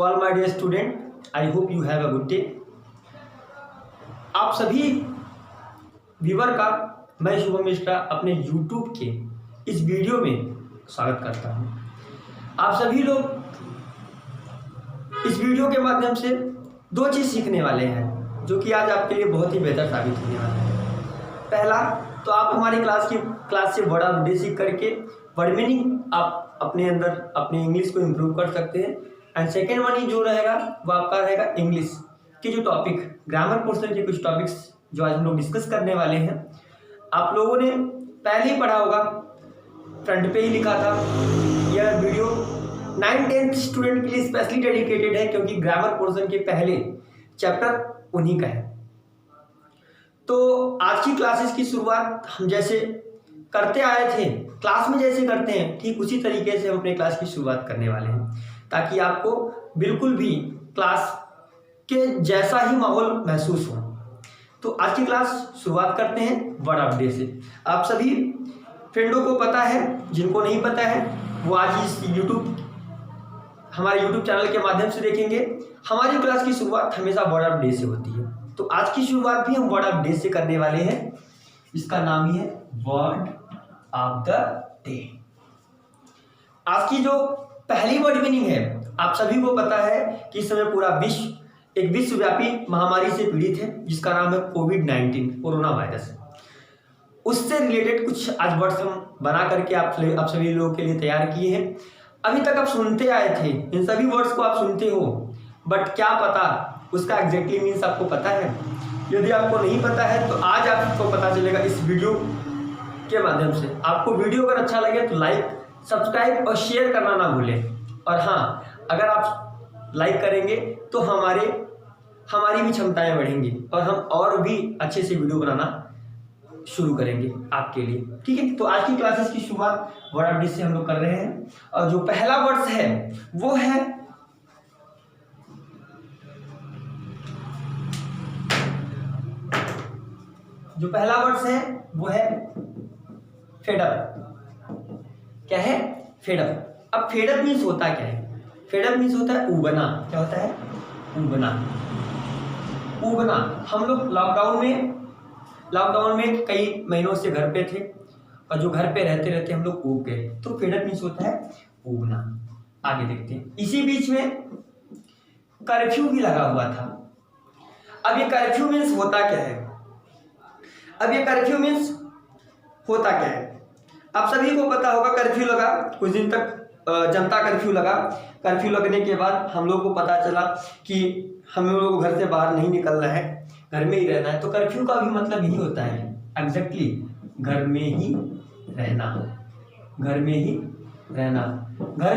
All my dear student, I hope you have a good day. आप सभी viewer का मैं शुभम मिश्रा अपने यूट्यूब के इस वीडियो में स्वागत करता हूं। आप सभी लोग इस वीडियो के माध्यम से दो चीज़ सीखने वाले हैं जो कि आज आपके लिए बहुत ही बेहतर साबित होने वाला है। पहला तो आप हमारी क्लास से वर्ड ऑफ डे सीख करके वर्ड मीनिंग आप अपने अंदर अपने इंग्लिश को इम्प्रूव कर सकते हैं। एंड सेकेंड वन जो रहेगा वो आपका रहेगा इंग्लिश के जो टॉपिक ग्रामर पोर्शन के कुछ टॉपिक्स जो आज हम लोग डिस्कस करने वाले हैं। आप लोगों ने पहले ही पढ़ा होगा, फ्रंट पे ही लिखा था, यह वीडियो 9th-10th स्टूडेंट के लिए स्पेशली डेडिकेटेड है क्योंकि ग्रामर पोर्शन के पहले चैप्टर उन्हीं का है। तो आज की क्लासेस की शुरुआत हम जैसे करते आए थे, क्लास में जैसे करते हैं ठीक उसी तरीके से हम अपने क्लास की शुरुआत करने वाले हैं ताकि आपको बिल्कुल भी क्लास के जैसा ही माहौल महसूस हो। तो आज की क्लास शुरुआत करते हैं वर्ड ऑफ डे से। आप सभी फ्रेंडों को पता है, जिनको नहीं पता है वो आज इस हमारे यूट्यूब चैनल के माध्यम से देखेंगे। हमारी क्लास की शुरुआत हमेशा वर्ड ऑफ डे से होती है, तो आज की शुरुआत भी हम वर्ड ऑफ डे से करने वाले हैं। इसका नाम ही है वर्ड ऑफ द डे। आज की जो पहली वर्ड मीनिंग है, आप सभी को पता है कि इस समय पूरा विश्व एक विश्वव्यापी महामारी से पीड़ित है जिसका नाम है कोविड-19 कोरोना वायरस। उससे रिलेटेड कुछ आज वर्ड्स हम बना करके आप सभी लोगों के लिए तैयार किए हैं। अभी तक आप सुनते आए थे, इन सभी वर्ड्स को आप सुनते हो, बट क्या पता उसका एग्जैक्टली मीन्स आपको पता है? यदि आपको नहीं पता है तो आज आपको पता चलेगा इस वीडियो के माध्यम से। आपको वीडियो अगर अच्छा लगे तो लाइक, सब्सक्राइब और शेयर करना ना भूलें। और हाँ, अगर आप लाइक करेंगे तो हमारी भी क्षमताएं बढ़ेंगी और हम और भी अच्छे से वीडियो बनाना शुरू करेंगे आपके लिए। ठीक है, तो आज की क्लासेस की शुरुआत वर्ड ऑफ डे से हम लोग कर रहे हैं और जो पहला वर्ड्स है वो है फेड अप। क्या है? Fed up. अब फेड अप मीन्स होता क्या है? फेड अप मीन्स होता है उबना। क्या होता है? उबना। उबना। हम लोग लॉकडाउन में कई महीनों से घर पे थे और जो घर पे रहते रहते हम लोग ऊब गए, तो फेड अप मीन्स होता है उबना। आगे देखते हैं। इसी बीच में कर्फ्यू भी लगा हुआ था। अब ये कर्फ्यू मीन्स होता क्या है? आप सभी को पता होगा कर्फ्यू लगा, कुछ दिन तक जनता कर्फ्यू लगा। कर्फ्यू लगने के बाद हम लोग को पता चला कि हम लोगों को घर से बाहर नहीं निकलना है, घर में ही रहना है। तो कर्फ्यू का भी मतलब यही होता है, एग्जैक्टली घर में ही रहना। घर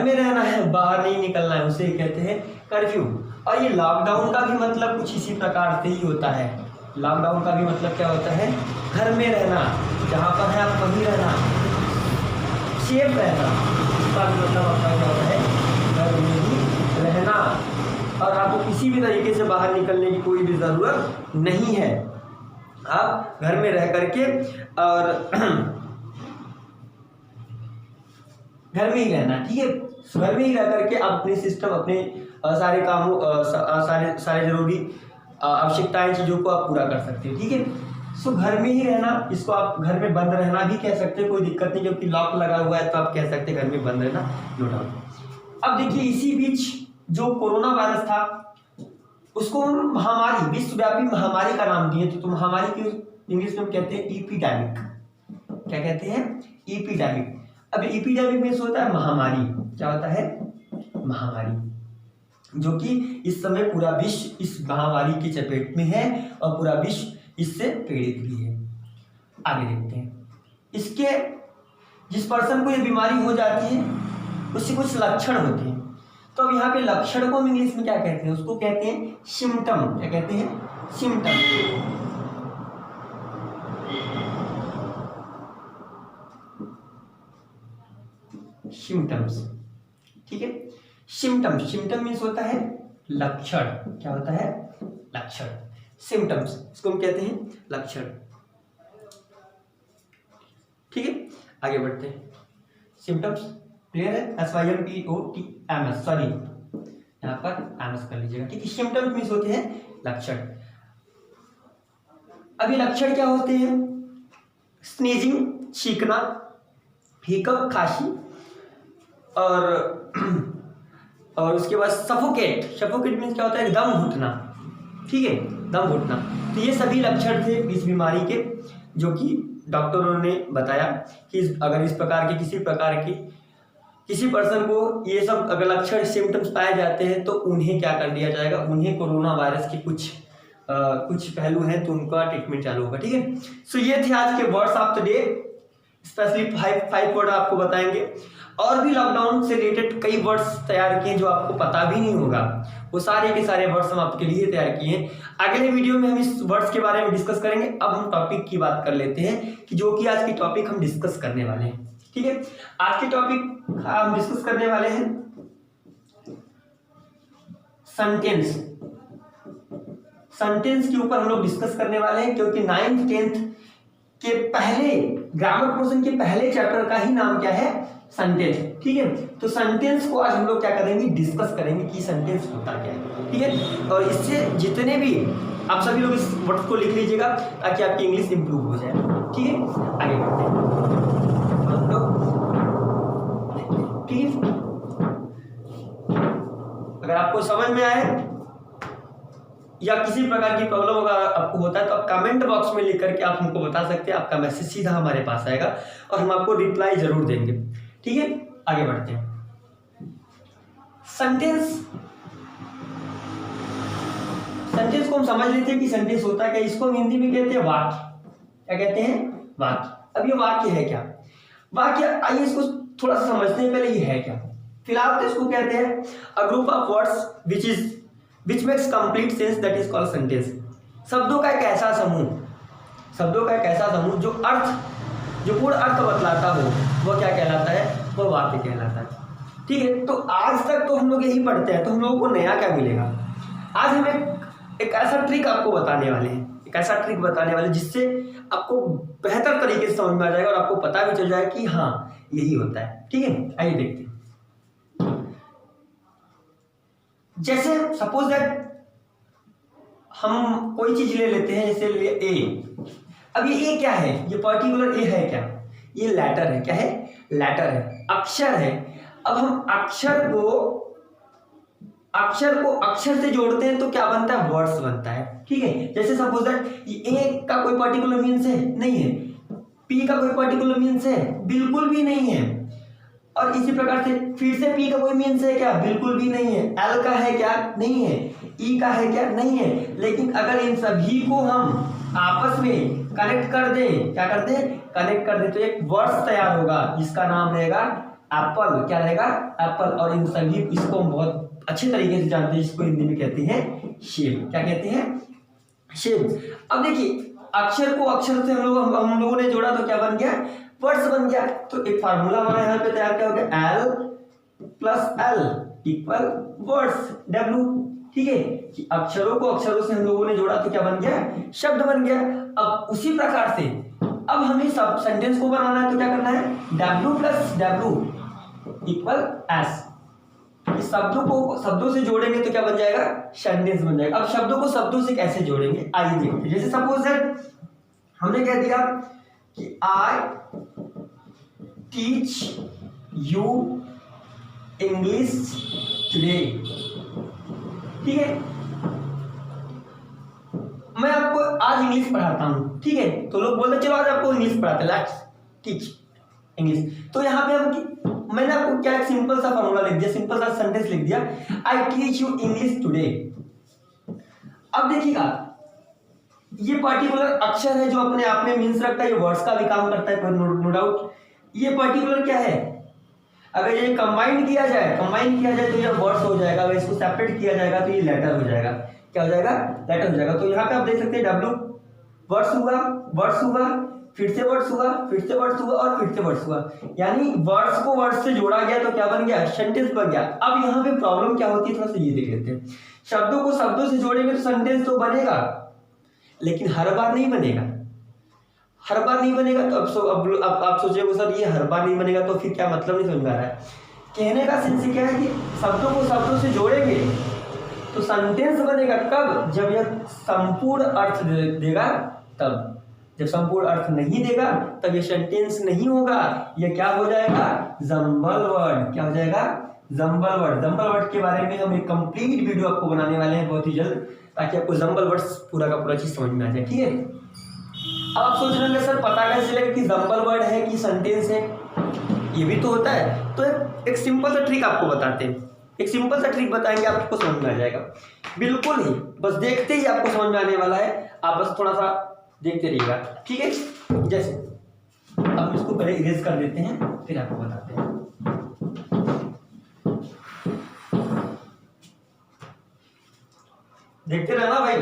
में रहना है, बाहर नहीं निकलना है, उसे कहते हैं कर्फ्यू। और ये लॉकडाउन का भी मतलब कुछ इसी प्रकार से ही होता है। लॉकडाउन का भी मतलब क्या होता है? घर में रहना, जहाँ पर है आप वहीं रहना, सेफ रहना। इसका भी मतलब आपका क्या होता है? घर में ही रहना। और आपको किसी भी तरीके से बाहर निकलने की कोई भी ज़रूरत नहीं है। आप घर में रह करके और घर में ही रहना। ठीक है, घर में ही रह करके आप अपने सिस्टम, अपने सारे कामों, सारे जरूरी आवश्यकताएं, चीज़ों को आप पूरा कर सकते हैं। ठीक है, सो घर में ही रहना, इसको आप घर में बंद रहना भी कह सकते हैं, कोई दिक्कत नहीं, क्योंकि लॉक लगा हुआ है तो आप कह सकते हैं घर में बंद रहना, नो डाउट। अब देखिए, इसी बीच जो कोरोना वायरस था उसको हम महामारी, विश्वव्यापी महामारी का नाम दिए। तो महामारी की इंग्लिश में कहते हैं एपिडेमिक। क्या कहते हैं? एपिडेमिक। अब एपिडेमिक मीन्स होता है महामारी। क्या होता है? महामारी, जो कि इस समय पूरा विश्व इस महामारी की चपेट में है और पूरा विश्व इससे पीड़ित भी है। आगे देखते हैं। इसके जिस पर्सन को ये बीमारी हो जाती है उससे कुछ लक्षण होते हैं। तो अब यहाँ पे लक्षण को हम इंग्लिश में क्या कहते हैं? उसको कहते हैं सिम्टम। क्या कहते हैं? सिम्टम। सिम्टम्स। ठीक है, सिम्टम मीन्स होता है लक्षण। क्या होता है? लक्षण। सिम्टम्स, इसको हम कहते हैं लक्षण। ठीक है, आगे बढ़ते हैं। सिम्टम्स क्लियर है? SYMPOTMS, सॉरी यहाँ पर आंसर कर लीजिएगा, ठीक है। सिम्टम्स मीन्स होते हैं लक्षण। अभी लक्षण क्या होते हैं? स्नीजिंग, छींकना, हिकअप, खांसी, और उसके बाद सफोकेट। सफोकेट मीन्स क्या होता है? दम घुटना, ठीक है, दम घुटना। तो ये सभी लक्षण थे इस बीमारी के, जो कि डॉक्टरों ने बताया कि अगर इस प्रकार के किसी पर्सन को ये सब अगर लक्षण सिम्टम्स पाए जाते हैं तो उन्हें क्या कर दिया जाएगा, उन्हें कोरोना वायरस के कुछ पहलू हैं तो उनका ट्रीटमेंट चालू होगा, ठीक है। सो ये थे आज के words of the day, specially five word आपको बताएंगे। और भी लॉकडाउन से रिलेटेड कई वर्ड्स तैयार किए जो आपको पता भी नहीं होगा, वो सारे के सारे वर्ड्स हम आपके लिए तैयार किए हैं। अगले वीडियो में हम इस वर्ड्स के बारे में डिस्कस करेंगे। अब हम टॉपिक की बात कर लेते हैं कि जो कि आज की टॉपिक हम डिस्कस करने वाले हैं, ठीक है। आज के टॉपिक हम डिस्कस करने वाले हैं सेंटेंस के ऊपर हम लोग डिस्कस करने वाले हैं, क्योंकि 9th 10th के पहले ग्रामर पोर्शन के पहले चैप्टर का ही नाम क्या है? सेंटेंस, ठीक है। तो सेंटेंस को आज हम लोग क्या करेंगे? डिस्कस करेंगे कि सेंटेंस होता क्या है, ठीक है। और इससे जितने भी आप सभी लोग इस वर्ड को लिख लीजिएगा ताकि आपकी इंग्लिश इंप्रूव हो जाए, ठीक है। आगे बढ़ते हैं, ठीक है। अगर आपको समझ में आए या किसी प्रकार की प्रॉब्लम अगर आपको होता है तो आप कमेंट बॉक्स में लिख करके आप हमको बता सकते हैं। आपका मैसेज सीधा हमारे पास आएगा और हम आपको रिप्लाई जरूर देंगे, ठीक है। आगे बढ़ते हैं। सेंटेंस को हम समझ लेते हैं कि सेंटेंस होता है क्या। इसको हम हिंदी में कहते हैं वाक्य। क्या कहते हैं? वाक्य। अब ये वाक्य है क्या? वाक्य, आइए इसको थोड़ा सा समझते हैं पहले, ये है क्या। फिलहाल तो इसको कहते हैं a group of words which makes complete sense, that is called sentence। शब्दों का एक ऐसा समूह जो पूर्ण अर्थ बतलाता हो, वो क्या कहलाता है? वो वाक्य कहलाता है, ठीक है। तो आज तक तो हम लोग यही पढ़ते हैं, तो हम लोगों को नया क्या मिलेगा? आज हम एक ऐसा ट्रिक आपको बताने वाले हैं, जिससे आपको बेहतर तरीके से समझ में आ जाएगा और आपको पता भी चल जाएगा कि हाँ यही होता है, ठीक है। आइए देखते हैं। जैसे सपोज दैट हम कोई चीज ले लेते हैं, जैसे ए। अब ये ए क्या है? ये पर्टिकुलर ए है क्या? ये लेटर है। क्या है? लेटर है, अक्षर है। अब हम अक्षर को अक्षर से जोड़ते हैं तो क्या बनता है? वर्ड्स बनता है, ठीक है। जैसे सपोज दैट ये ए का कोई पर्टिकुलर मीन्स है? नहीं है। पी का कोई पर्टिकुलर मीन्स है? बिल्कुल भी नहीं है। और इसी प्रकार से फिर से पी का कोई मीन्स है क्या? बिल्कुल भी नहीं है। एल का है क्या? नहीं है। ई का है क्या? नहीं है। लेकिन अगर इन सभी को हम आपस में कनेक्ट कर दें, क्या कर दें? कनेक्ट कर दें, तो एक वर्ड्स तैयार होगा जिसका नाम रहेगा एप्पल। क्या रहेगा? एप्पल। और इन सभी इसको हम बहुत अच्छे तरीके से जानते हैं, जिसको हिंदी में कहते हैं शेप। क्या कहते हैं? शेप। अब देखिए, अक्षर को अक्षर से हम लोगों ने जोड़ा तो क्या बन गया? वर्ड्स बन गया। तो एक फार्मूला हमारा यहाँ पे तैयार क्या हो गया? L plus L equal words W, ठीक है। कि अक्षरों को अक्षरों से हम लोगों ने जोड़ा तो क्या बन गया? शब्द बन गया। अब उसी प्रकार से अब हमें सब सेंटेंस को बनाना है तो क्या करना है? W plus W equal S. इस शब्दों से जोड़ेंगे तो क्या बन जाएगा? सेंटेंस बन जाएगा। अब शब्दों को शब्दों से कैसे जोड़ेंगे आइए देखते हैं। जैसे सपोज दैट हमने कह दिया कि I teach you English today, ठीक है। मैं आपको आज इंग्लिश पढ़ाता हूं, ठीक है। तो लोग बोलते चलो आज आपको इंग्लिश पढ़ाते हैं, लेट्स टीच इंग्लिश। तो यहाँ पे मैंने आपको क्या एक सिंपल सा फॉर्मूला लिख दिया, सिंपल सा सेंटेंस लिख दिया, I teach you English today. अब देखिएगा, ये पर्टिकुलर अक्षर है जो अपने आप में मीन्स रखता है, ये वर्ड्स का भी काम करता है, नो डाउट। ये पर्टिकुलर क्या है? अगर ये कंबाइन किया जाए तो ये वर्ड्स हो जाएगा। अगर इसको सेपरेट किया जाएगा तो ये लेटर हो जाएगा। क्या हो जाएगा? लेटर हो जाएगा। तो यहाँ पे आप देख सकते हैं डब्ल्यू वर्ड्स हुआ, फिर से वर्ड्स हुआ और फिर से वर्ड्स हुआ। यानी वर्ड्स को वर्ड्स से जोड़ा गया तो क्या बन गया? सेंटेंस बन गया। अब यहाँ पे प्रॉब्लम क्या होती है, थोड़ा सा ये देख लेते हैं। शब्दों को शब्दों से जोड़ेंगे तो सेंटेंस तो बनेगा, लेकिन हर बार नहीं बनेगा। तो अब आप सोचिए सर ये हर बार नहीं बनेगा, तो फिर क्या मतलब? नहीं समझ में आ रहा है। कहने का सेंस क्या है कि शब्दों को शब्दों से जोड़ेंगे तो सेंटेंस बनेगा कब, जब यह संपूर्ण अर्थ देगा तब। जब संपूर्ण अर्थ नहीं देगा तब ये सेंटेंस नहीं होगा, ये क्या हो जाएगा, जंबल वर्ड। क्या हो जाएगा, जंबल वर्ड। जंबल वर्ड के बारे में हम एक कंप्लीट वीडियो आपको बनाने वाले हैं बहुत ही जल्द, ताकि आपको जंबल वर्ड्स पूरा का पूरा चीज समझ में आ जाए। ठीक है, अब आप सोच रहे होंगे सर पता कैसे चलेगा कि जंबल वर्ड है कि सेंटेंस है, ये भी तो होता है। तो एक सिंपल सा ट्रिक आपको बताते हैं, एक सिंपल सा ट्रिक बताएंगे, आपको समझ में आ जाएगा बिल्कुल ही, बस देखते ही आपको समझ में आने वाला है। आप बस थोड़ा सा देखते रहिएगा। ठीक है, जैसे अब इसको पहले इरेज कर देते हैं, फिर आपको बताते हैं। देखते रहना भाई,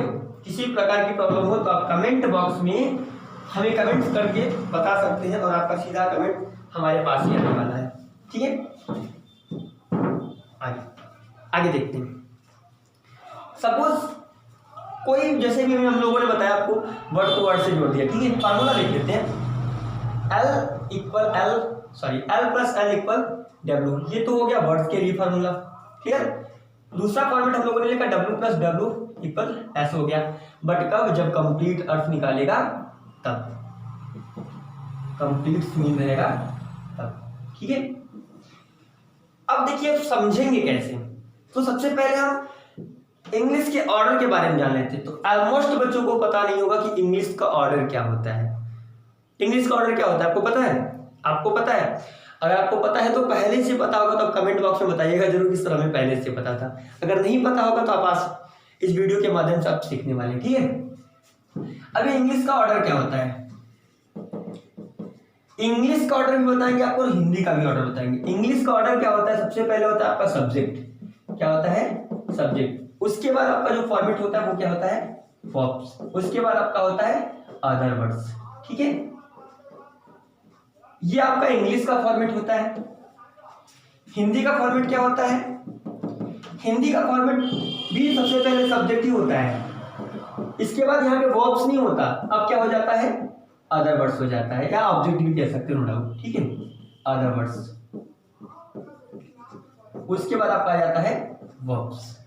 किसी प्रकार की प्रॉब्लम हो तो आप कमेंट बॉक्स में हमें कमेंट करके बता सकते हैं, और आपका सीधा कमेंट हमारे पास ही आने वाला है। ठीक है, आगे देखते हैं। सपोज कोई, जैसे भी हम लोगों ने बताया आपको, वर्ड को वर्ड से जोड़ दिया। ठीक है, फार्मूला लिख लेते हैं, L plus L equal W। ये तो हो गया वर्ड के लिए फार्मूला। क्लियर। दूसरा फॉर्मेट हम लोगों ने लिखा W plus W equal S हो गया, बट कब, जब कंप्लीट अर्थ निकालेगा तब, कंप्लीट मीन रहेगा तब। ठीक है, अब देखिए समझेंगे कैसे। तो सबसे पहले हम इंग्लिश के ऑर्डर के बारे में जान लेते हैं। तो ऑलमोस्ट बच्चों को पता नहीं होगा कि इंग्लिश का ऑर्डर क्या होता है। इंग्लिश का ऑर्डर क्या होता है आपको पता है? आपको पता है? अगर आपको पता है तो पहले से पता होगा तो आप कमेंट बॉक्स में बताइएगा जरूर किस तरह हमें पहले से पता था। अगर नहीं पता होगा तो आप आज इस वीडियो के माध्यम से आप सीखने वाले हैं। ठीक है, अभी इंग्लिश का ऑर्डर क्या होता है, इंग्लिश का ऑर्डर भी बताएंगे आपको और हिंदी का भी ऑर्डर बताएंगे। इंग्लिश का ऑर्डर क्या होता है, सबसे पहले होता है आपका सब्जेक्ट। क्या होता है? सब्जेक्ट। उसके बाद आपका जो फॉर्मेट होता है वो क्या होता है? वर्ब्स। उसके बाद आपका होता है अदर वर्ड्स। ठीक है, ये आपका इंग्लिश का फॉर्मेट होता है। हिंदी का फॉर्मेट क्या होता है? हिंदी का फॉर्मेट भी सबसे पहले सब्जेक्ट ही होता है, इसके बाद यहाँ पे वर्ब्स नहीं होता, अब क्या हो जाता है? अदर वर्ड्स हो जाता है, या ऑब्जेक्ट भी कह सकते हो, नो डाउट। ठीक है, अदर वर्ड्स। उसके बाद आपका आ जाता है वर्ब्स।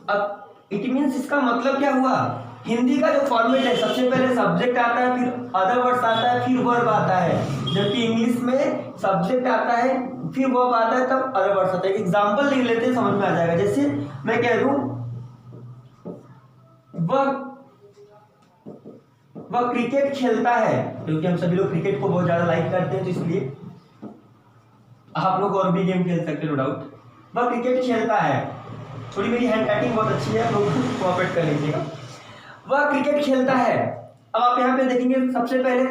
अब इट मींस इसका मतलब क्या हुआ, हिंदी का जो फॉर्मेट है सबसे पहले सब्जेक्ट आता है, फिर अदर वर्ड्स आता है, फिर वर्ब आता है। जबकि इंग्लिश में सब्जेक्ट आता है, फिर वर्ब आता है, तब अदर वर्ड्स आता है। एग्जांपल लिख लेते हैं, समझ में आ जाएगा। जैसे मैं कह दूं वह क्रिकेट खेलता है, क्योंकि हम सभी लोग क्रिकेट को बहुत ज्यादा लाइक करते हैं, तो इसलिए आप लोग और भी गेम खेल सकते हैं, नो डाउट। वह क्रिकेट खेलता है, थोड़ी मेरी हैंड राइटिंग बहुत अच्छी है, लोग कोऑपरेट कर लीजिएगा। वह क्रिकेट खेलता है। अब आप यहाँ पे देखेंगे सबसे पहले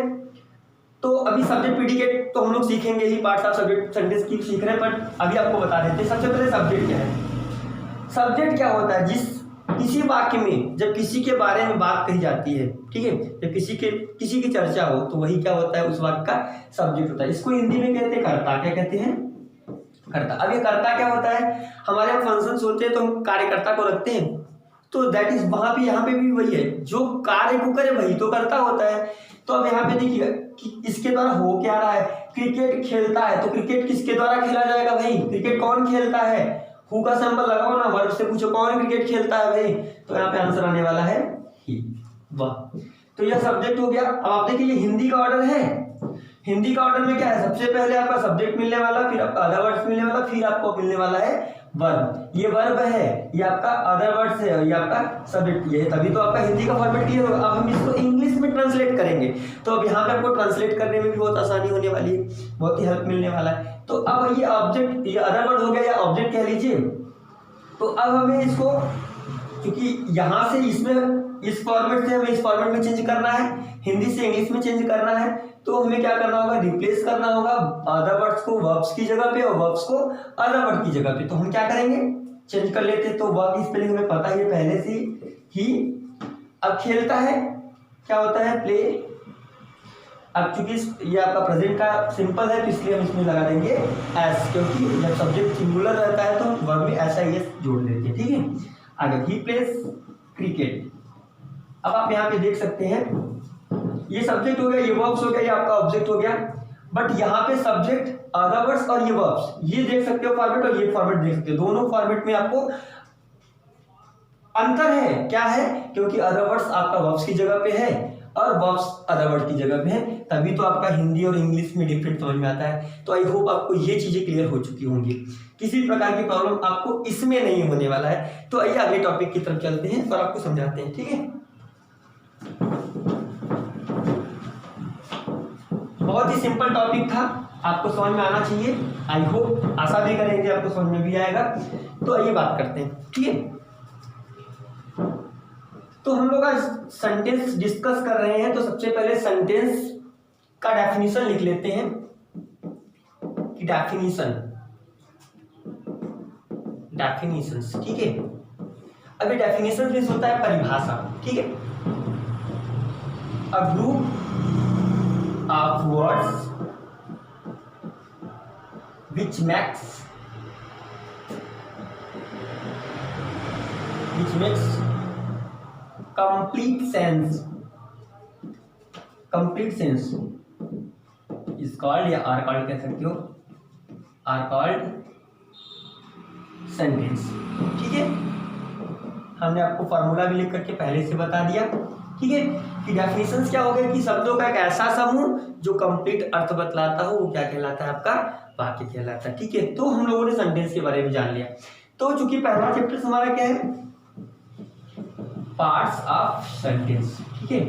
तो अभी सब्जेक्ट प्रेडिकेट तो हम लोग सीखेंगे ही, पार्ट्स ऑफ सब्जेक्ट सेंटेंस की सीख रहे हैं, बट अभी आपको बता देते हैं। सबसे पहले सब्जेक्ट क्या है? सब्जेक्ट क्या होता है? जिस किसी वाक्य में जब किसी के बारे में बात कही जाती है, ठीक है, जब किसी की चर्चा हो तो वही क्या होता है? उस वाक्य का सब्जेक्ट होता है। इसको हिंदी में कहते हैं कर्ता। क्या कहते हैं? कर्ता। अब ये कर्ता क्या होता है? हमारे यहाँ फंक्शंस होते हैं तो हम कार्यकर्ता को रखते हैं, तो दैट इज वहां पे, यहाँ पे भी वही है, जो कार्य को करे वही तो करता होता है। तो अब यहाँ पे देखिए कि इसके द्वारा हो क्या रहा है? क्रिकेट खेलता है, तो क्रिकेट किसके द्वारा खेला जाएगा भाई? क्रिकेट कौन खेलता है? हु का सिंबल लगाओ ना, वर्ब से पूछो कौन क्रिकेट खेलता है भाई, तो यहाँ पे आंसर आने वाला है ही। वाह, तो यह सब्जेक्ट हो गया। अब आप देखिए ये हिंदी का ऑर्डर है। हिंदी का ऑर्डर में क्या है? सबसे पहले आपका सब्जेक्ट मिलने वाला, फिर आपका अदर वर्ड्स मिलने वाला, फिर आपको मिलने वाला है वर्ब। ये वर्ब है, ये आपका अदर वर्ड्स है, ये आपका सब्जेक्ट ये है, तभी तो आपका हिंदी का फॉर्मेट क्लियर होगा। अब हम इसको इंग्लिश में ट्रांसलेट करेंगे, तो अब यहाँ पे आपको ट्रांसलेट करने में भी बहुत आसानी होने वाली है, बहुत ही हेल्प मिलने वाला है। तो अब ये ऑब्जेक्ट, ये अदर वर्ड हो गया या ऑब्जेक्ट कह लीजिए। तो अब हमें इसको, क्योंकि यहाँ से इसमें इस फॉर्मेट से हमें इस फॉर्मेट में चेंज करना है, हिंदी से इंग्लिश में चेंज करना है, तो हमें क्या करना होगा? रिप्लेस करना होगा अदर वर्ड्स को वर्ब्स की जगह पे और वर्ब्स को अदर वर्ड की जगह पे। तो हम क्या करेंगे? चेंज कर लेते हैं। तो वर्ब की स्पेलिंग हमें पता है पहले से ही। अब खेलता है क्या होता है? प्ले। अब चूंकि ये आपका प्रेजेंट का सिंपल है तो इसलिए हम इसमें लगा देंगे एस, क्योंकि जब सब्जेक्ट सिंगुलर रहता है तो हम वर्ब में ऐसा ही जोड़ देते हैं। ठीक है, आगे ही प्लेस क्रिकेट। अब आप यहाँ पे देख सकते हैं ये सब्जेक्ट हो गया, ये वर्ब्स हो गया, ये आपका ऑब्जेक्ट हो गया। बट यहाँ पे सब्जेक्ट, अदर वर्ड्स और ये वर्ब्स, ये देख सकते हो फॉर्मेट, और ये फॉर्मेट देख सकते हो। दोनों फॉर्मेट में आपको अंतर है, क्या है, क्योंकि अदर वर्ड्स आपका वर्ब्स की जगह पे है और वर्ब्स अदर वर्ड की जगह पे है, तभी तो आपका हिंदी और इंग्लिश में डिफरेंट समझ में आता है। तो आई होप आपको ये चीजें क्लियर हो चुकी होंगी, किसी प्रकार की प्रॉब्लम आपको इसमें नहीं होने वाला है। तो आइए अगले टॉपिक की तरफ चलते हैं और आपको समझाते हैं, ठीक है। बहुत ही सिंपल टॉपिक था, आपको समझ में आना चाहिए, आई होप, आशा भी करेंगे आपको समझ में भी आएगा। तो आइए बात करते हैं, ठीक है। तो हम लोग आज सेंटेंस डिस्कस कर रहे हैं, तो सबसे पहले सेंटेंस का डेफिनेशन लिख लेते हैं कि डेफिनेशंस, ठीक है। अभी डेफिनेशन मींस होता है परिभाषा, ठीक है। A group of words which makes complete sense is called, या are called कह सकते हो, are called sentence, ठीक है। हमने आपको फॉर्मूला भी लिख करके पहले से बता दिया, ठीक है, कि डेफिनेशंस क्या हो गया कि शब्दों का एक ऐसा समूह जो कंप्लीट अर्थ बतलाता हो, वो क्या कहलाता है, आपका वाक्य कहलाता है, ठीक है। तो हम लोगों ने सेंटेंस के बारे में जान लिया। तो चूंकि पहला चैप्टर हमारा क्या है, पार्ट्स ऑफ सेंटेंस, ठीक है।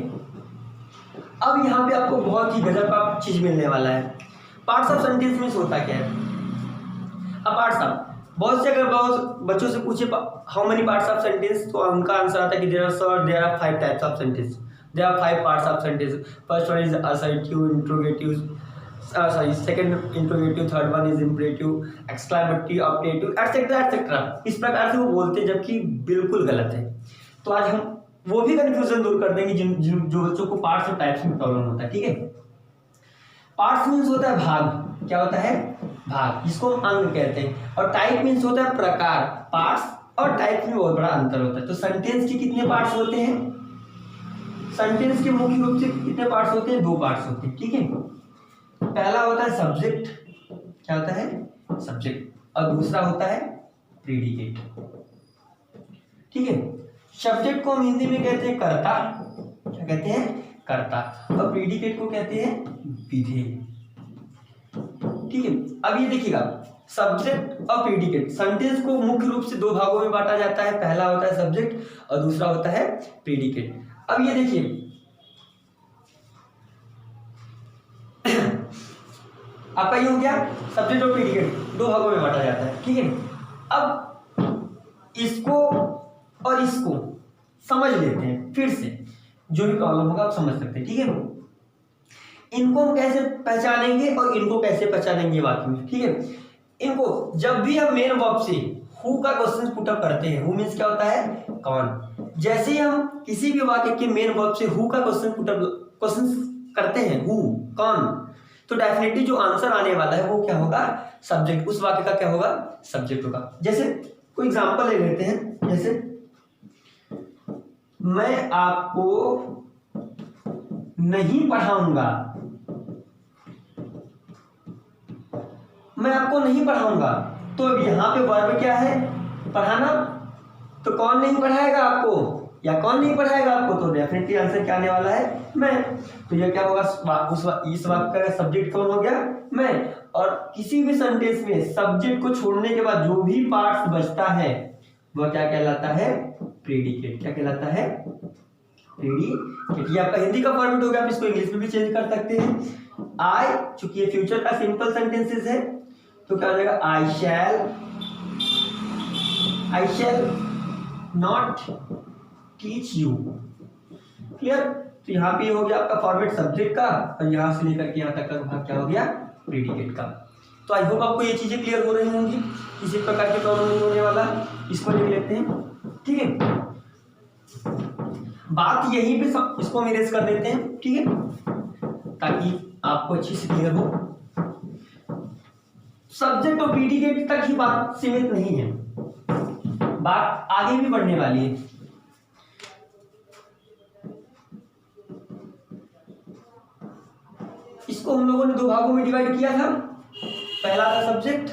अब यहाँ पे आपको बहुत ही गजब का चीज मिलने वाला है। पार्ट्स ऑफ सेंटेंस में होता क्या है। अब पार्ट्स ऑफ, बहुत से अगर बहुत बच्चों से पूछे how many parts of sentence, तो उनका आंसर आता है कि there are 5 types of sentence, there are 5 parts of sentence. First one is assertive, interrogative, second interrogative, third one is imperative, exclamatory, optative, etcetera etcetera. इस प्रकार से वो बोलते हैं, जबकि बिल्कुल गलत है। तो आज हम वो भी कंफ्यूजन दूर कर देंगे जो बच्चों को पार्ट्स और टाइप्स में प्रॉब्लम होता है, ठीक है। पार्ट्स मीन्स होता है भाग, क्या होता है, भाग, जिसको हम अंग कहते हैं। और टाइप मीन्स होता है प्रकार। पार्ट्स और टाइप में बहुत बड़ा अंतर होता है। तो सेंटेंस के कितने पार्ट्स होते हैं, सेंटेंस के मुख्य रूप से कितने पार्ट्स होते हैं, 2 पार्ट्स होते हैं, ठीक है। पहला होता है सब्जेक्ट, क्या होता है, सब्जेक्ट, और दूसरा होता है प्रीडिकेट, ठीक है। सब्जेक्ट को हम हिंदी में कहते हैं कर्ता, क्या कहते हैं, कर्ता, और प्रीडिकेट को कहते हैं विधेय, ठीक है। अब ये देखिएगा, सब्जेक्ट और प्रीडिकेट, सेंटेंस को मुख्य रूप से 2 भागों में बांटा जाता है। पहला होता है सब्जेक्ट और दूसरा होता है प्रीडिकेट। अब ये देखिए, आपका ये हो गया सब्जेक्ट और प्रीडिकेट 2 भागों में बांटा जाता है, ठीक है। अब इसको और इसको समझ लेते हैं फिर से, जो भी प्रॉब्लम होगा आप समझ सकते हैं, ठीक है। इनको हम कैसे पहचानेंगे और इनको कैसे पहचानेंगे वाक्य में, ठीक है। इनको जब भी हम मेन वर्ब से हु का क्वेश्चन पुट अप करते हैं, हु मीन्स क्या होता है, कौन। जैसे ही हम किसी भी वाक्य के मेन वर्ब से हु का क्वेश्चन करते हैं, हु, कौन, तो डेफिनेटली जो आंसर आने वाला है वो क्या होगा, सब्जेक्ट, उस वाक्य का क्या होगा, सब्जेक्ट होगा। जैसे कोई एग्जांपल ले लेते हैं, जैसे मैं आपको नहीं पढ़ाऊंगा, मैं आपको नहीं पढ़ाऊंगा, तो अब यहाँ पे वर्ब क्या है, पढ़ाना। तो कौन नहीं पढ़ाएगा आपको या कौन नहीं पढ़ाएगा आपको, तो डेफिनेटली आंसर क्या आने वाला है, मैं। तो ये क्या होगा, इस वाक्य का सब्जेक्ट कौन हो गया, मैं। और किसी भी सेंटेंस में सब्जेक्ट को छोड़ने के बाद जो भी पार्ट्स बचता है वह क्या कहलाता है, प्रीडिकेट। क्या कहलाता है, प्रीडिकेट। ये आपका हिंदी का फॉर्मेट हो गया, आप इसको इंग्लिश में भी चेंज कर सकते हैं। आई, चूंकि ये फ्यूचर का सिंपल सेंटेंसेस है, तो क्या हो जाएगा, I shall not teach you, clear. तो यहाँ पे हो गया आपका फॉर्मेट सब्जेक्ट का, और यहाँ से लेकर के यहाँ तक का भाग क्या हो गया, प्रीडिकेट का। तो आई होप आपको ये चीजें क्लियर हो रही होंगी, किसी प्रकार की प्रॉब्लम नहीं होने वाला। इसको लिख लेते हैं, ठीक है। बात यहीं पे इसको हम इरेज कर देते हैं, ठीक है, ताकि आपको अच्छी से क्लियर हो। सब्जेक्ट और प्रीडिकेट तक ही बात सीमित नहीं है, बात आगे भी बढ़ने वाली है। इसको हम लोगों ने 2 भागों में डिवाइड किया था। पहला था सब्जेक्ट,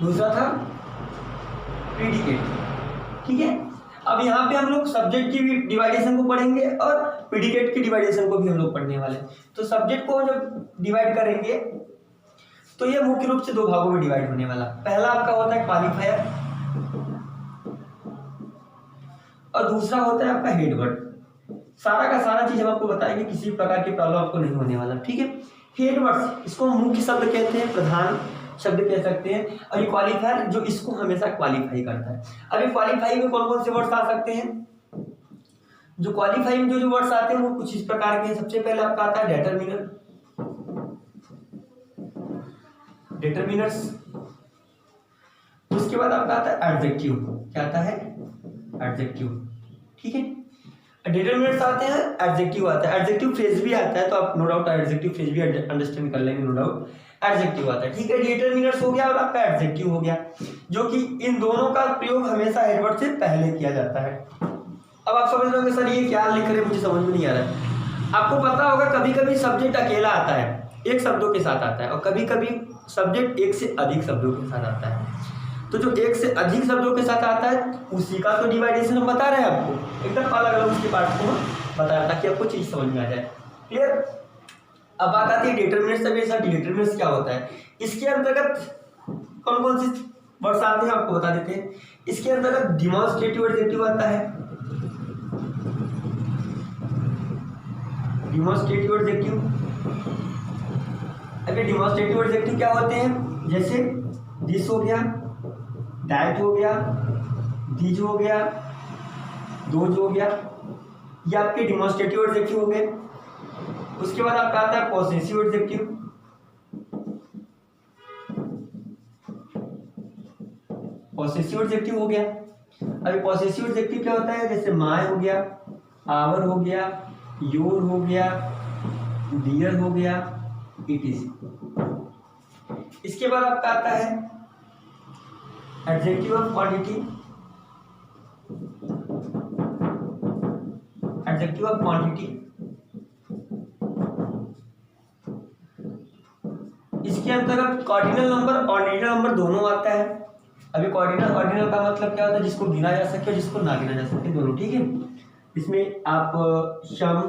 दूसरा था प्रीडिकेट, ठीक है। अब यहाँ पे हम लोग सब्जेक्ट की डिवाइडेशन को पढ़ेंगे और प्रीडिकेट की डिवाइडेशन को भी हम लोग पढ़ने वाले हैं। तो सब्जेक्ट को जब डिवाइड करेंगे तो ये मुख्य रूप से दो भागों में डिवाइड होने वाला। पहला आपका होता है क्वालिफायर और दूसरा होता है आपका हेड वर्ड। सारा का सारा चीज हम आपको बताएंगे, किसी प्रकार की प्रॉब्लम आपको नहीं होने वाला, ठीक है। हेड वर्ड्स, इसको मुख्य शब्द कहते हैं, प्रधान शब्द कह सकते हैं, और ये क्वालिफायर जो इसको हमेशा क्वालिफाई करता है। अब ये क्वालिफाई में कौन कौन से वर्ड्स आ सकते हैं? जो क्वालिफाई में जो वर्ड्स आते हैं वो कुछ इस प्रकार के हैं। सबसे पहले आपका आता है डिटरमिनर्स, उसके बाद आपका आता है एडजेक्टिव। क्या आता है? एडजेक्टिव, ठीक है। डिटरमिनर्स आते हैं, एडजेक्टिव आता है, एडजेक्टिव फ्रेज भी आता है, तो आप नो डाउट एडजेक्टिव फ्रेज भी अंडरस्टैंड कर लेंगे, नो डाउट एडजेक्टिव आता है, ठीक है। डिटरमिनर्स हो गया और आपका एडजेक्टिव हो गया, जो कि इन दोनों का प्रयोग हमेशा हेडवर्ड से पहले किया जाता है। अब आप समझ रहे होंगे सर ये क्या लिख रहे हैं, मुझे समझ में नहीं आ रहा है। आपको पता होगा कभी कभी सब्जेक्ट अकेला आता है, एक शब्दों के साथ आता है, और कभी कभी सब्जेक्ट एक से अधिक शब्दों के साथ आता है। तो जो एक से अधिक शब्दों के साथ आता है उसी का तो डिवाइडेशन हम बता रहे हैं आपको, एकदम अलग अलग उसके पार्ट को बता रहे हैं ताकि आपको चीज समझ में आ जाए, क्लियर। अब बात आती है डिटरमिनर्स। के साथ डिटरमिनर्स क्या होता है, इसके अंतर्गत कौन कौन से वर्ड्स आते हैं आपको बता देते हैं। इसके अंतर्गत डिमॉन्स्ट्रेटिव एडजेक्टिव आता है, डिमॉन्स्ट्रेटिव एडजेक्टिव। अगर डिमॉन्स्ट्रेटिव एडजेक्टिव क्या होते हैं, जैसे दिस हो गया, दैट हो गया, दीज हो गया, दोज हो गया, ये आपके डिमॉन्स्ट्रेटिव एडजेक्टिव हो गए। उसके बाद आपका आता है पॉसेसिव एडजेक्टिव, पॉसेसिव एडजेक्टिव हो गया। अभी पॉसेसिव एडजेक्टिव क्या होता है, जैसे माय हो गया, आवर हो गया, योर हो गया, डियर हो गया, इट इज। इसके बाद आपका आता है adjective of quantity, adjective of quantity. इसके अंतर्गत कॉर्डिनल नंबर और ऑर्डिनल नंबर दोनों आता है। अभी कॉर्डिनल ऑर्डिनल का मतलब क्या होता है, जिसको गिना जा सके और जिसको ना गिना जा सके, दोनों, ठीक है। इसमें आप some,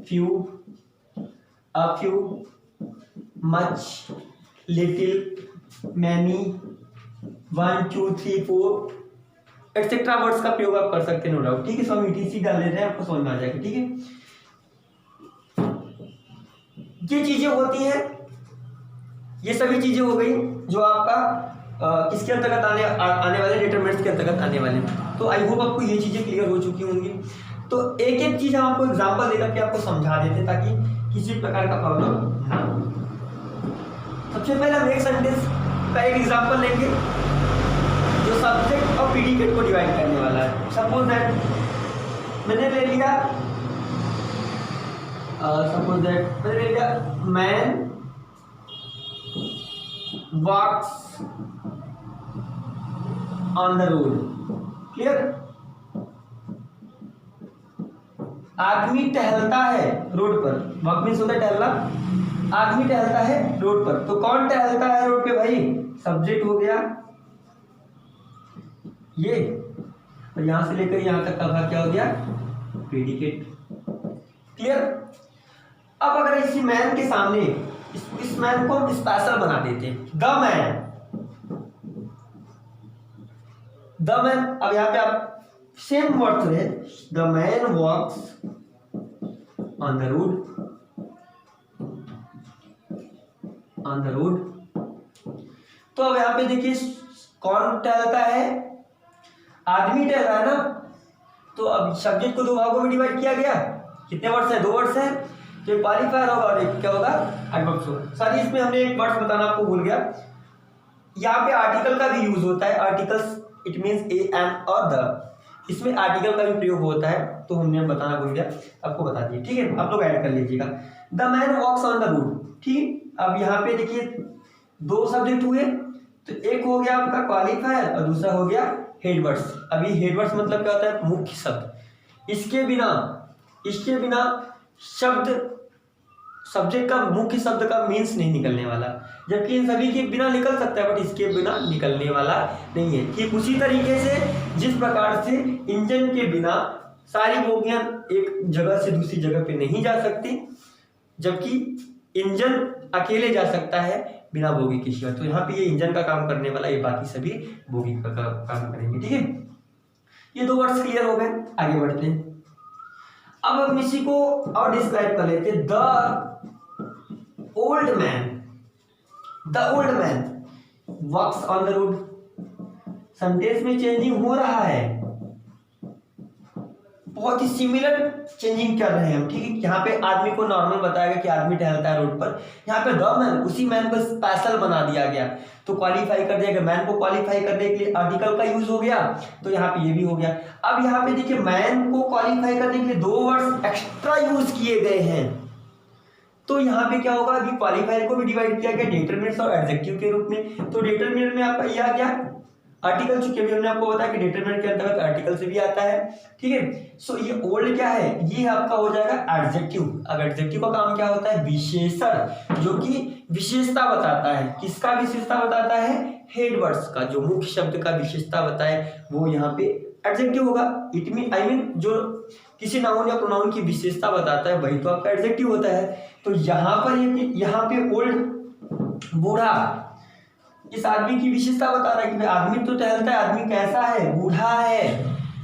few, a few, much, little, many, 1 2 3 4 etcetera words का प्रयोग आप कर सकते हैं, नो डाउट, ठीक है। सो हम ETC डाल देते हैं, आपको समझ में आ जाएगा, ठीक है। ये चीजें होती हैं, ये सभी चीजें हो गई जो आपका किसके अंतर्गत आने वाले, डिटरमिनर्स के अंतर्गत आने वाले। तो आई होप आपको ये चीजें क्लियर हो चुकी होंगी। तो एक एक चीज हम आपको एग्जांपल देकर के आपको समझा देते हैं ताकि किसी प्रकार का प्रॉब्लम ना हो। सबसे पहले हम एक सेंटेंस का एक एग्जांपल लेंगे जो सब्जेक्ट और प्रीडिकेट को डिवाइड करने वाला है। सपोज दैट मैंने ले लिया man walks on the road, clear. आदमी टहलता है रोड पर, वॉक मीन्स होता है टहलना, आदमी टहलता है रोड पर। तो कौन टहलता है रोड पे भाई, सब्जेक्ट हो गया ये, और यहां से लेकर यहां तक का भाग क्या हो गया, प्रीडिकेट, क्लियर। अब अगर इसी मैन के सामने इस मैन को हम स्पेशल बना देते हैं, द मैन। अब यहाँ पे आप सेम वर्ड है, the man walks on the road. तो अब यहाँ पे देखिए कौन टहलता है, आदमी टहल रहा है ना। तो अब सब्जेक्ट को दो भागों में डिवाइड किया गया, कितने वर्ड्स हैं, 2 वर्ड्स हैं। तो क्वालिफायर होगा और एक क्या होगा, एडवर्ब्स होगा। सर इसमें हमने एक वर्ड बताना आपको भूल गया, यहाँ पे आर्टिकल का भी यूज होता है। Articles it means a an और द, इसमें आर्टिकल का भी प्रयोग होता है, तो हमने बताना भूल गया, आपको बता दिए, ठीक है। आप लोग ऐड कर लीजिएगा, the man walks on the road, ठीक। अब यहाँ पे देखिए 2 सब्जेक्ट हुए, तो एक हो गया आपका क्वालिफायर और दूसरा हो गया हेडवर्ड्स। अभी हेडवर्ड्स मतलब क्या होता है, मुख्य शब्द। इसके बिना शब्द सब्जेक्ट का मुख्य शब्द का मीन्स नहीं निकलने वाला, जबकि इन सभी के बिना निकल सकता है बट इसके बिना निकलने वाला नहीं है। ठीक उसी तरीके से जिस प्रकार से इंजन के बिना सारी बोगियां एक जगह से दूसरी जगह पे नहीं जा सकती, जबकि इंजन अकेले जा सकता है बिना बोगी के शिवाय। तो यहाँ पे ये इंजन का काम करने वाला, ये बाकी सभी बोगी का काम करेंगे। ठीक है, ये 2 वर्ड्स क्लियर हो गए, आगे बढ़ते हैं। अब हम इसी को और डिस्क्राइब कर लेते हैं। The old man walks on the road. Sentence में चेंजिंग हो रहा है, बहुत ही सिमिलर चेंजिंग कर रहे हैं हम। ठीक है, यहाँ पे आदमी को नॉर्मल बताएगा कि आदमी टहलता है रोड पर, यहाँ पे द मैन, उसी मैन को स्पेशल बना दिया गया, तो क्वालिफाई कर दिया गया। मैन को क्वालिफाई करने के लिए आर्टिकल का यूज हो गया, तो यहाँ पे ये भी हो गया। अब यहाँ पे देखिए मैन को क्वालिफाई करने के लिए 2 वर्ड्स एक्स्ट्रा यूज किए गए हैं, तो यहाँ पे क्या होगा, अभी क्वालिफायर को भी डिवाइड किया गया डिटरमिनेंट्स और एडजेक्टिव के रूप में। तो डिटरमिनेंट में आपका ये आ गया आर्टिकल, चूंकि अभी हमने आपको बताया कि डिटरमिनेंट के अंतर्गत आर्टिकल से भी आता है। ठीक है, सो ये ओल्ड क्या है, ये आपका हो जाएगा एडजेक्टिव। अब एडजेक्टिव का काम क्या होता है, विशेषण, जो कि विशेषता बताता है। किसका विशेषता बताता है, हेड वर्ड्स का, जो मुख्य शब्द का विशेषता बताए वो यहाँ पे एडजेक्टिव होगा। इट मीन आई मीन जो किसी नाउन या प्रोनाउन की विशेषता बताता है वही तो आपका एडजेक्टिव होता है। तो यहाँ पर यहाँ पे ओल्ड, बूढ़ा, इस आदमी की विशेषता बता रहा है कि भाई आदमी तो टहलता है, आदमी कैसा है, बूढ़ा है,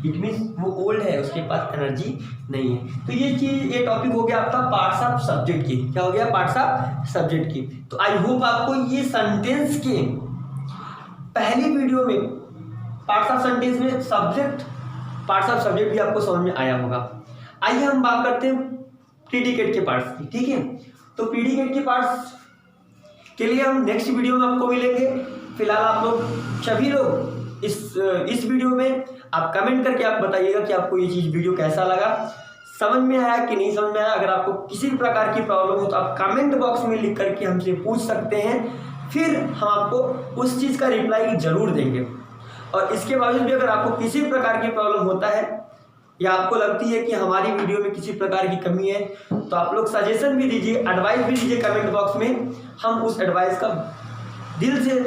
इट मीन्स वो ओल्ड है, उसके पास एनर्जी नहीं है। तो ये चीज, ये टॉपिक हो गया आपका पार्ट्स ऑफ सब्जेक्ट की। क्या हो गया, पार्ट्स ऑफ सब्जेक्ट की। तो आई होप आपको ये सेंटेंस के पहली वीडियो में पार्ट्स ऑफ सेंटेंस में सब्जेक्ट, पार्ट्स ऑफ सब्जेक्ट भी आपको समझ में आया होगा। आइए हम बात करते हैं प्रीडिकेट के पार्ट्स की। ठीक है, तो प्रीडिकेट के पार्ट्स के लिए हम नेक्स्ट वीडियो में आपको मिलेंगे। फिलहाल आप लोग सभी लोग इस वीडियो में आप कमेंट करके आप बताइएगा कि आपको ये चीज़ वीडियो कैसा लगा, समझ में आया कि नहीं समझ में आया। अगर आपको किसी भी प्रकार की प्रॉब्लम हो तो आप कमेंट बॉक्स में लिख करके हमसे पूछ सकते हैं, फिर हम आपको उस चीज़ का रिप्लाई जरूर देंगे। और इसके बावजूद भी अगर आपको किसी भी प्रकार की प्रॉब्लम होता है या आपको लगती है कि हमारी वीडियो में किसी प्रकार की कमी है, तो आप लोग सजेशन भी दीजिए, एडवाइस भी दीजिए कमेंट बॉक्स में। हम उस एडवाइस का दिल से